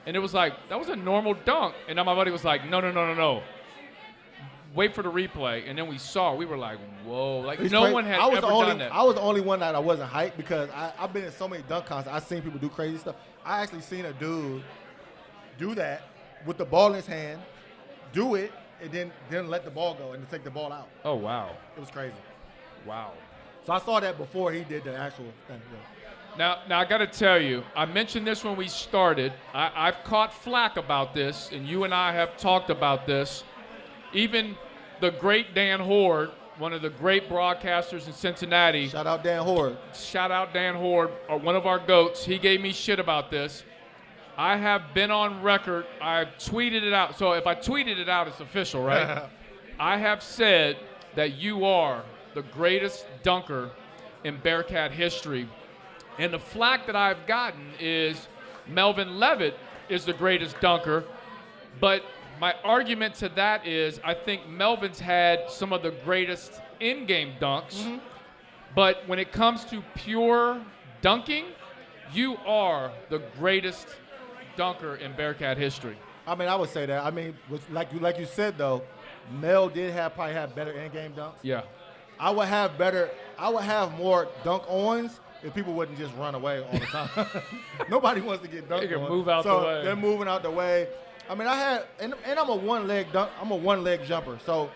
And it was like, that was a normal dunk. And then my buddy was like, no. Wait for the replay. And then we saw, we were like, whoa. Like, no one had ever done that. I was the only one that I wasn't hyped because I've been in so many dunk contests. I've seen people do crazy stuff. I actually seen a dude do that with the ball in his hand, do it, and then let the ball go and take the ball out. Oh, wow. It was crazy. Wow. So I saw that before he did the actual thing. Yeah. Now I got to tell you, I mentioned this when we started. I've caught flack about this, and you and I have talked about this. Even the great Dan Horde, one of the great broadcasters in Cincinnati. Shout out Dan Horde. Shout out Dan Horde, one of our GOATs. He gave me shit about this. I have been on record. I've tweeted it out. So if I tweeted it out, it's official, right? I have said that you are the greatest dunker in Bearcat history. And the flack that I've gotten is Melvin Levitt is the greatest dunker. But my argument to that is I think Melvin's had some of the greatest in-game dunks. Mm-hmm. But when it comes to pure dunking, you are the greatest dunker in Bearcat history. I mean, I would say that. I mean, like you said, though, Mel did probably have better in-game dunks. Yeah. I would have more dunk-ons if people wouldn't just run away all the time. Nobody wants to get dunked on. They can move out the way. They're moving out the way. I mean, and I'm a one-leg jumper, so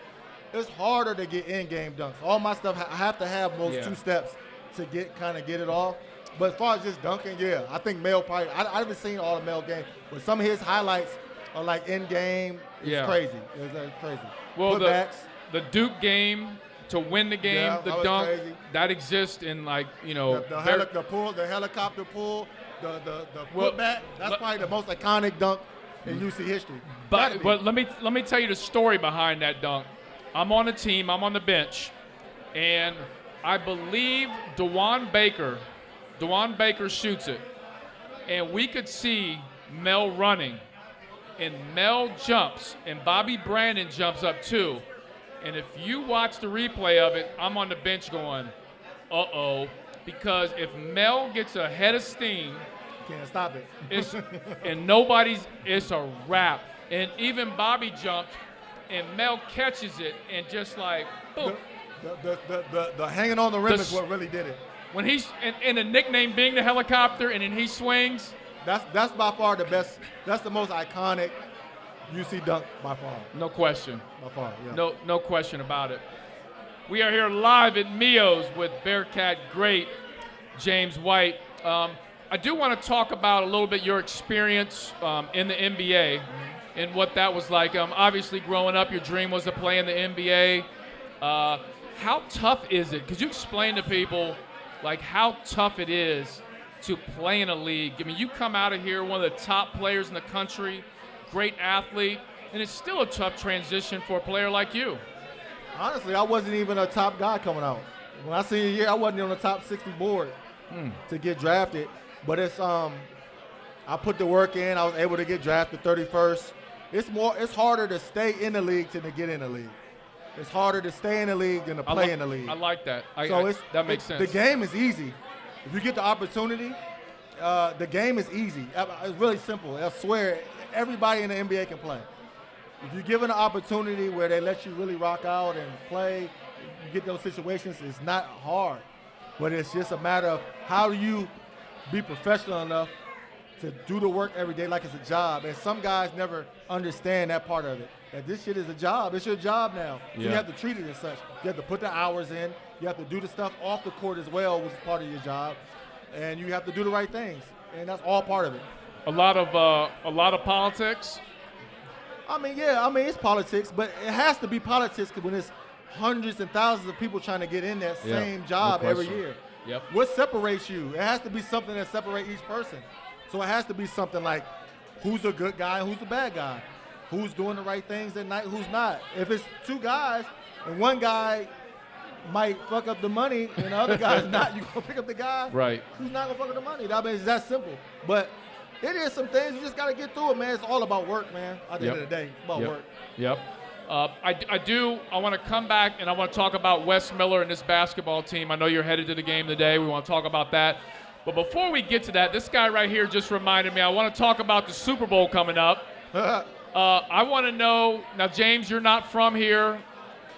it's harder to get in-game dunks. All my stuff, I have to have most 2 steps to get it off. But as far as just dunking, I think Mel probably, I haven't seen all the Mel games, but some of his highlights are like in-game. It's crazy. It's crazy. Well, the Duke game, to win the game, the dunk, that exists in, like, you know. The helicopter pull, the putback, that's probably the most iconic dunk in UC history. But let me tell you the story behind that dunk. I'm on a team, I'm on the bench, and I believe Dewan Baker shoots it, and we could see Mel running, and Mel jumps, and Bobby Brandon jumps up too. And if you watch the replay of it, I'm on the bench going, uh-oh, because if Mel gets a head of steam, can't stop it. It's a wrap. And even Bobby jumped, and Mel catches it, and just like, boom. The hanging on the rim is what really did it. When he's and the nickname being the helicopter, and then he swings. That's by far the best. That's the most iconic UC dunk by far. No question. By far, yeah. No question about it. We are here live at Mio's with Bearcat great James White. I do want to talk about a little bit your experience in the NBA and what that was like. Obviously, growing up, your dream was to play in the NBA. How tough is it? Could you explain to people, like, how tough it is to play in a league? I mean, you come out of here, one of the top players in the country, great athlete, and it's still a tough transition for a player like you. Honestly, I wasn't even a top guy coming out. When I senior year, I wasn't on the top 60 board to get drafted. But it's I put the work in. I was able to get drafted 31st. It's harder to stay in the league than to get in the league. It's harder to stay in the league than to play in the league. I like that. That makes sense. The game is easy. If you get the opportunity, the game is easy. It's really simple. I swear, everybody in the NBA can play. If you're given an opportunity where they let you really rock out and play, you get those situations, it's not hard. But it's just a matter of how do you be professional enough to do the work every day like it's a job. And some guys never understand that part of it. That this shit is a job. It's your job now. So you have to treat it as such. You have to put the hours in. You have to do the stuff off the court as well, which is part of your job. And you have to do the right things. And that's all part of it. A lot of politics. I mean, it's politics, but it has to be politics when it's hundreds and thousands of people trying to get in that same job every year. Yep. What separates you? It has to be something that separates each person. So it has to be something like who's a good guy and who's a bad guy. Who's doing the right things at night, who's not. If it's 2 guys, And one guy might fuck up the money, and the other guy's not. You gonna pick up the guy who's not gonna fuck up the money. I mean, it's that simple. But it is some things you just gotta get through it, man. It's all about work, man. At the end of the day, it's about work. Yep. I want to come back and I want to talk about Wes Miller and this basketball team. I know you're headed to the game today. We want to talk about that. But before we get to that, this guy right here just reminded me, I want to talk about the Super Bowl coming up. I want to know, now James, you're not from here,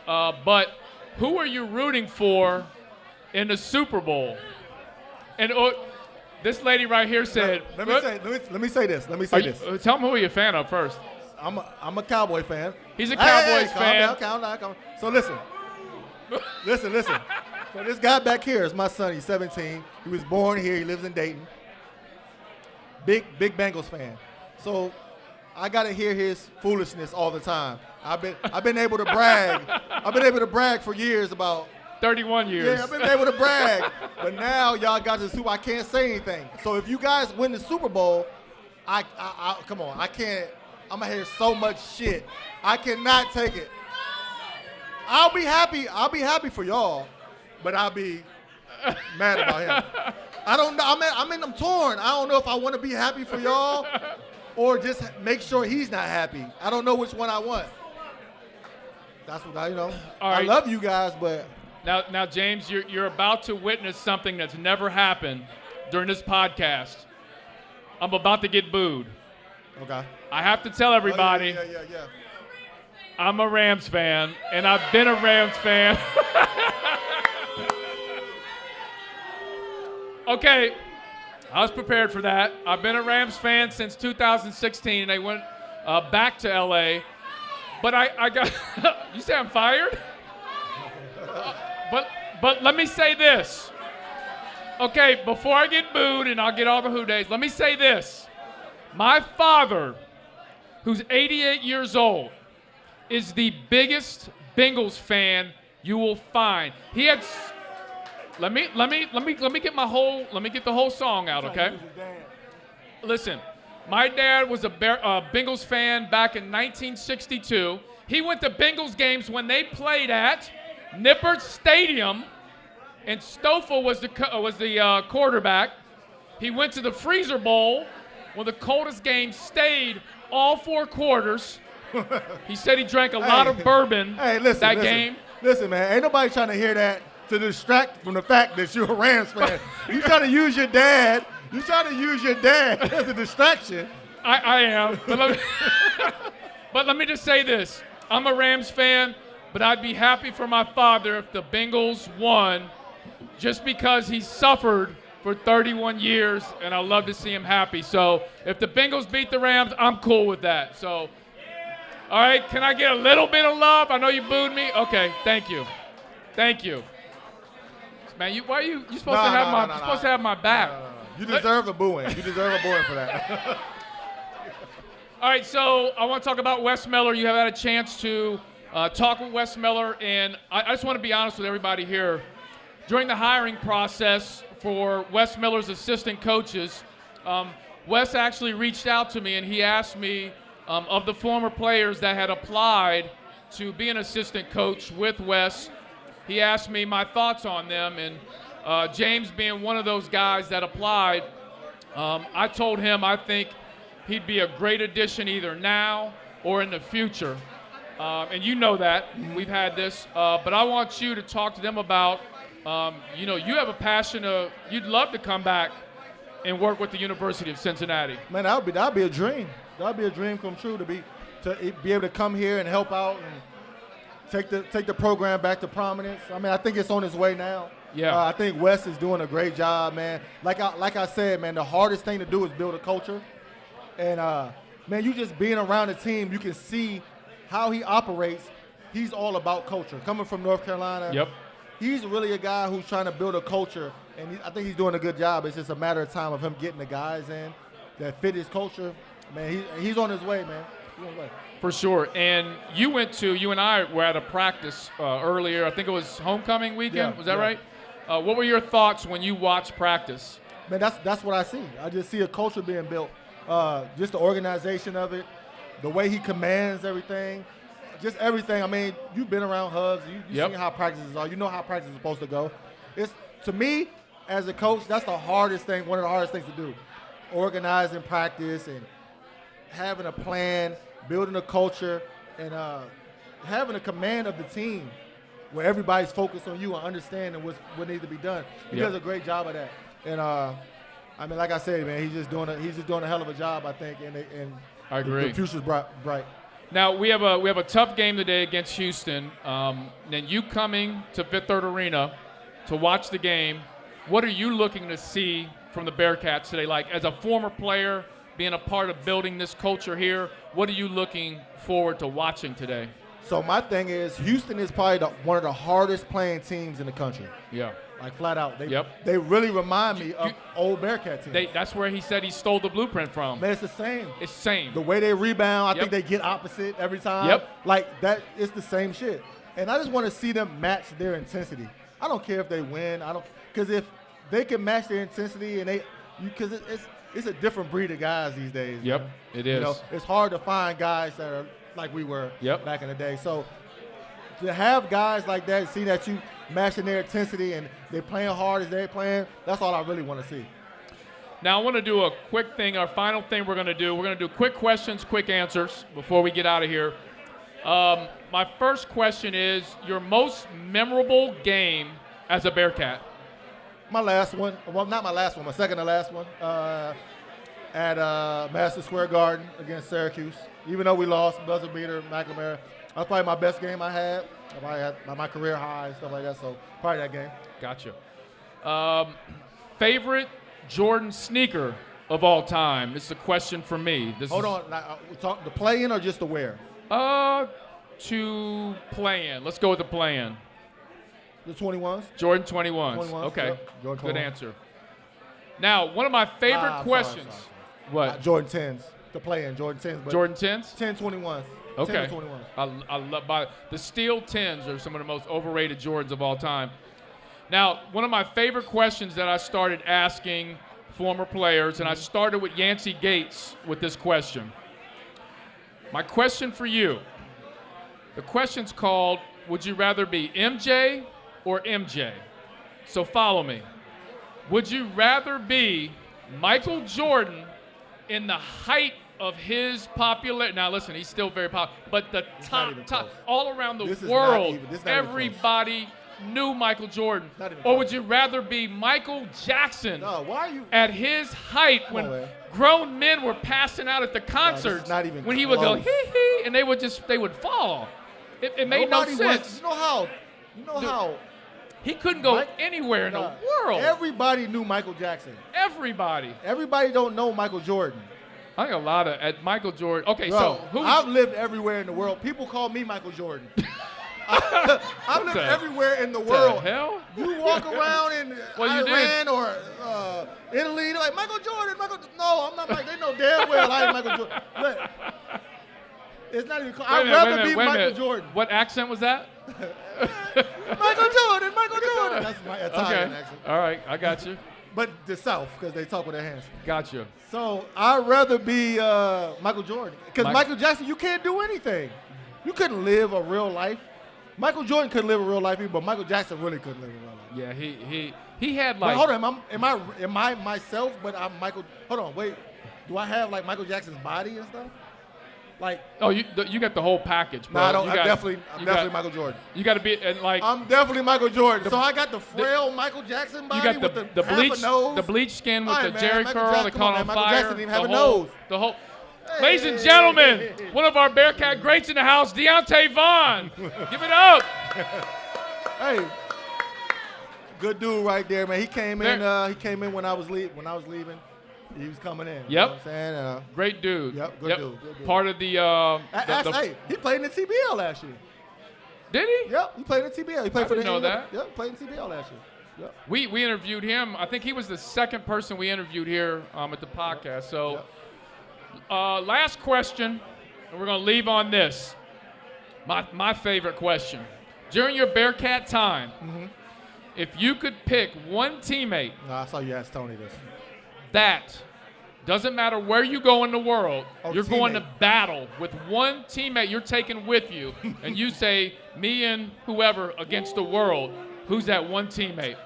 but who are you rooting for in the Super Bowl? And this lady right here said, let me say this. Tell me who you're a fan of first. I'm a Cowboy fan. He's a Cowboys fan. Calm down. So listen. So this guy back here is my son. He's 17. He was born here. He lives in Dayton. Big Bengals fan. So I gotta hear his foolishness all the time. I've been able to brag. I've been able to brag for years about 31 years. Yeah, I've been able to brag. But now y'all got to the Super Bowl. I can't say anything. So if you guys win the Super Bowl, I come on. I can't. I'm gonna hear so much shit. I cannot take it. I'll be happy. I'll be happy for y'all, but I'll be mad about him. I don't know. I'm torn. I don't know if I want to be happy for y'all or just make sure he's not happy. I don't know which one I want. That's what I All right. I love you guys, but now, James, you're about to witness something that's never happened during this podcast. I'm about to get booed. Okay. I have to tell everybody. Yeah. I'm a Rams fan, and I've been a Rams fan. Okay, I was prepared for that. I've been a Rams fan since 2016, and they went back to L.A. But I got – you say I'm fired? But let me say this. Okay, before I get booed and I'll get all the who days, let me say this. My father, who's 88 years old, is the biggest Bengals fan you will find. He had let me get the whole song out, okay? Listen, my dad was a Bengals fan back in 1962. He went to Bengals games when they played at Nippert Stadium, and Stoffel was the quarterback. He went to the Freezer Bowl when the coldest game stayed all 4 quarters. He said he drank a lot of bourbon that game. Listen, man, ain't nobody trying to hear that to distract from the fact that you're a Rams fan. You trying to use your dad. You trying to use your dad as a distraction. I am. But let me just say this. I'm a Rams fan, but I'd be happy for my father if the Bengals won just because he suffered for 31 years, and I love to see him happy. So if the Bengals beat the Rams, I'm cool with that. So, all right, can I get a little bit of love? I know you booed me. Okay, thank you. Man, you supposed to have my back. No. You deserve a booing. You deserve a booing for that. All right, so I want to talk about Wes Miller. You have had a chance to talk with Wes Miller, and I just want to be honest with everybody here. During the hiring process for Wes Miller's assistant coaches, Wes actually reached out to me, and he asked me of the former players that had applied to be an assistant coach with Wes, he asked me my thoughts on them, and James being one of those guys that applied, I told him I think he'd be a great addition either now or in the future. And you know that. We've had this. But I want you to talk to them about, you have a passion you'd love to come back and work with the University of Cincinnati. Man, that'd be a dream. That'd be a dream come true to be able to come here and help out and take the program back to prominence. I mean, I think it's on its way now. Yeah. I think Wes is doing a great job, man. Like I said, man, the hardest thing to do is build a culture. And, man, you just being around the team, you can see how he operates. He's all about culture. Coming from North Carolina, yep. He's really a guy who's trying to build a culture, and I think he's doing a good job. It's just a matter of time of him getting the guys in that fit his culture. Man, he's on his way, man. He's on his way. For sure. And you and I were at a practice earlier. I think it was homecoming weekend. Was that right? What were your thoughts when you watched practice? Man, that's what I see. I just see a culture being built. Just the organization of it, the way he commands everything. just everything. I mean, you've been around hugs. You Yep. seen how practices are. You know how practice is supposed to go. It's to me, as a coach, that's the hardest thing. One of the hardest things to do, organizing practice and having a plan, building a culture, and having a command of the team where everybody's focused on you and understanding what needs to be done. He does a great job of that. And I mean, like I said, man, he's just doing a hell of a job, I think. And I agree. The future's bright. Now we have a tough game today against Houston. Then you coming to Fifth Third Arena to watch the game. What are you looking to see from the Bearcats today? Like, as a former player, being a part of building this culture here, what are you looking forward to watching today? So my thing is, Houston is probably one of the hardest playing teams in the country. Yeah. Like, flat out. They really remind me of old Bearcat teams. That's where he said he stole the blueprint from. Man, it's the same. It's the same. The way they rebound, I think they get opposite every time. Yep. Like, that, it's the same shit. And I just want to see them match their intensity. I don't care if they win. Because if they can match their intensity and because it's a different breed of guys these days. Yep, man. it is. You know, it's hard to find guys that are like we were back in the day. So to have guys like that, see that you matching their intensity and they're playing hard as they're playing, that's all I really want to see. Now I want to do a quick thing. Our final thing we're going to do quick questions, quick answers before we get out of here. My first question is your most memorable game as a Bearcat. My last one, well, not my last one, my second to last one, at Madison Square Garden against Syracuse. Even though we lost, buzzer beater, McNamara, that was probably my best game I had. I probably had my career high and stuff like that, so probably that game. Gotcha. Favorite Jordan sneaker of all time? This is a question for me. Hold on, now, talk the play-in or just the wear? To play in. Let's go with the play in. The 21s? Jordan 21s. 21s, okay. yep. Jordan Good 21s. answer. Now, one of my favorite questions. Sorry. What? Jordan 10s. The play-in, Jordan 10s. But Jordan 10s? 10 21s. Okay. 10 to 21s. I love the steel 10s are some of the most overrated Jordans of all time. Now, one of my favorite questions that I started asking former players, and I started with Yancey Gates with this question. My question for you, the question's called, would you rather be MJ or MJ? So follow me. Would you rather be Michael Jordan in the height of his popularity? Now listen, he's still very popular, but the top, all around the world, everybody knew Michael Jordan. Or would you rather be Michael Jackson at his height when grown men were passing out at the concerts when he would go hee-hee and they would fall? It made no sense. You know how he couldn't go anywhere in the world. Everybody knew Michael Jackson. Everybody don't know Michael Jordan. I think a lot of at Michael Jordan. Okay, Bro, so I've lived everywhere in the world. People call me Michael Jordan. I've lived everywhere in the world. The hell? You walk around in Iran or Italy, they're like, Michael Jordan, No, I'm not like, they know damn well I ain't Michael Jordan. Look, it's not even close. I'd rather be Michael Jordan. What accent was that? Michael Jordan. That's my Italian accent. All right, I got you. But the South, because they talk with their hands. Gotcha. So I'd rather be Michael Jordan. Because Michael Jackson, you can't do anything. You couldn't live a real life. Michael Jordan couldn't live a real life either, but Michael Jackson really couldn't live a real life. Yeah, he had like. But hold on, am I myself? But I'm Michael. Hold on, wait. Do I have like Michael Jackson's body and stuff? Like. Oh, you got the whole package, bro. No, I don't. I'm definitely Michael Jordan. You got to be and like. I'm definitely Michael Jordan. So I got the frail Michael Jackson body. You got the bleach skin with the Jerry curl that caught on fire. Michael Jackson didn't even have a nose. The whole. Ladies and gentlemen, one of our Bearcat greats in the house, Deontay Vaughn. Give it up. Hey, good dude right there, man. He came in. He came in when I was leaving. He was coming in. Yep. You know what I'm saying? Great dude. Yep. Good dude. Part of the. Hey, he played in the TBL last year. Did he? Yep. He played in the TBL. He played I didn't know that. Yep. Played in the TBL last year. Yep. We interviewed him. I think he was the second person we interviewed here at the podcast. Yep. So. Yep. Last question, and we're going to leave on this. My favorite question. During your Bearcat time, if you could pick one teammate I saw you ask Tony this. that Doesn't matter where you go in the world, you're going to teammate. battle with one teammate you're taking with you, and you say, me and whoever against the world. Who's that one teammate?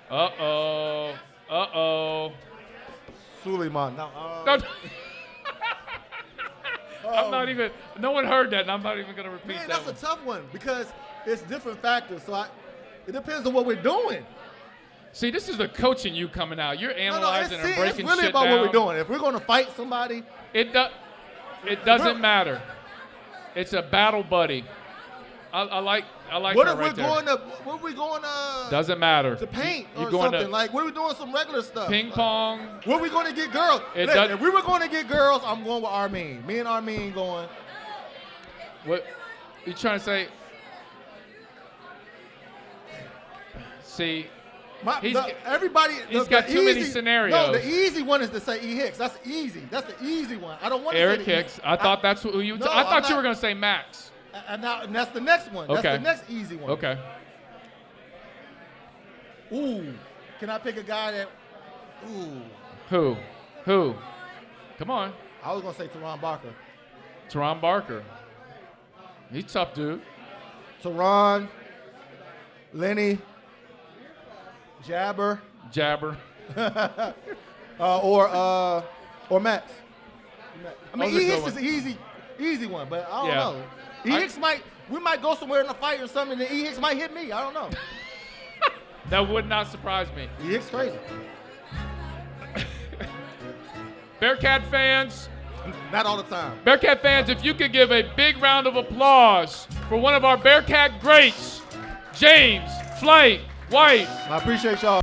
Uh-oh. Uh-oh. Suleiman. No, I'm not even, no one heard that, and I'm not even going to repeat man, that that's a tough one because it's different factors. So it depends on what we're doing. See, this is the coaching you coming out. You're analyzing and breaking it's really shit about down. what we're doing. If we're going to fight somebody, It doesn't matter. It's a battle buddy. I like what that if right there. what are we going to Doesn't matter. to paint You're or going something? to Like, what are we doing some regular stuff? ping pong. Where are we going to get girls? It Listen, does- if we were going to get girls, I'm going with Armin. Me and Armin going. What you trying to say? See, Everybody. He's got too many scenarios. No, the easy one is to say E. Hicks. That's easy. That's the easy one. I don't want to Eric say Hicks. I thought that's who you. No, I thought I'm you were not- going to say Max. And that's the next one. That's Okay. the next easy one. Okay. Ooh. Can I pick a guy that? Ooh. Who? Come on. I was gonna say Teron Barker. Teron Barker. He's a tough dude. Teron, Lenny, Jabber, or Max. I mean, Those are E. Hicks good is an easy one, but I don't Yeah. know. E. Hicks we might go somewhere in a fight or something, and E. Hicks might hit me. I don't know. That would not surprise me. E. Hicks crazy. Bearcat fans, Not all the time. Bearcat fans, if you could give a big round of applause for one of our Bearcat greats, James Flight White. I appreciate y'all.